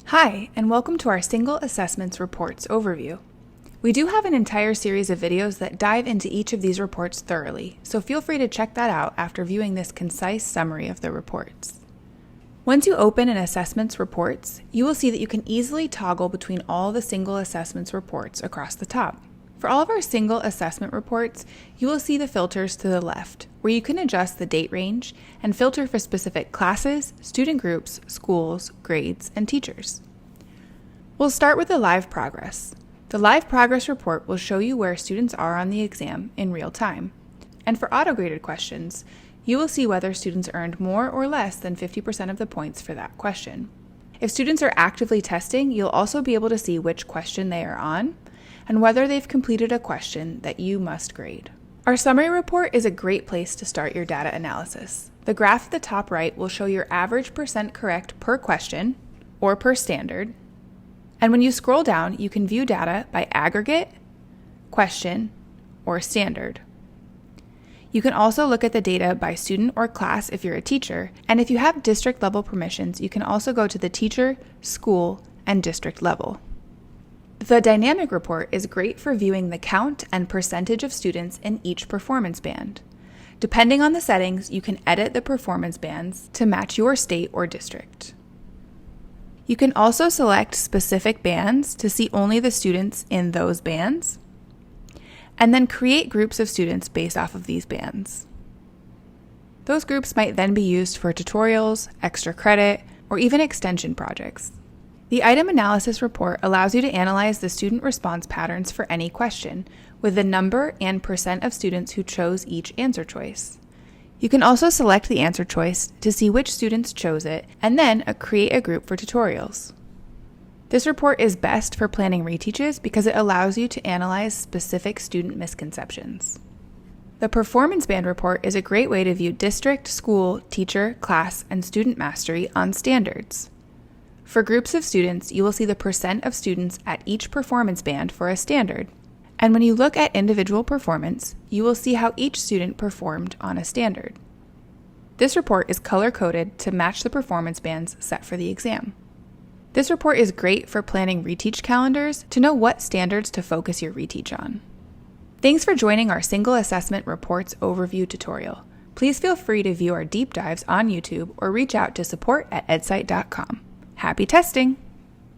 Hi, and welcome to our Single Assessments Reports overview. We do have an entire series of videos that dive into each of these reports thoroughly, so feel free to check that out after viewing this concise summary of the reports. Once you open an Assessments Reports, you will see that you can easily toggle between all the Single Assessments reports across the top. For all of our single assessment reports, you will see the filters to the left, where you can adjust the date range and filter for specific classes, student groups, schools, grades, and teachers. We'll start with the live progress. The live progress report will show you where students are on the exam in real time. And for auto-graded questions, you will see whether students earned more or less than 50% of the points for that question. If students are actively testing, you'll also be able to see which question they are on, and whether they've completed a question that you must grade. Our summary report is a great place to start your data analysis. The graph at the top right will show your average percent correct per question, or per standard, and when you scroll down, you can view data by aggregate, question, or standard. You can also look at the data by student or class if you're a teacher, and if you have district level permissions, you can also go to the teacher, school, and district level. The dynamic report is great for viewing the count and percentage of students in each performance band. Depending on the settings, you can edit the performance bands to match your state or district. You can also select specific bands to see only the students in those bands, and then create groups of students based off of these bands. Those groups might then be used for tutorials, extra credit, or even extension projects. The item analysis report allows you to analyze the student response patterns for any question, with the number and percent of students who chose each answer choice. You can also select the answer choice to see which students chose it, and then create a group for tutorials. This report is best for planning reteaches because it allows you to analyze specific student misconceptions. The performance band report is a great way to view district, school, teacher, class, and student mastery on standards. For groups of students, you will see the percent of students at each performance band for a standard. And when you look at individual performance, you will see how each student performed on a standard. This report is color-coded to match the performance bands set for the exam. This report is great for planning reteach calendars to know what standards to focus your reteach on. Thanks for joining our Single Assessment Reports overview tutorial. Please feel free to view our deep dives on YouTube or reach out to support@edcite.com. Happy testing!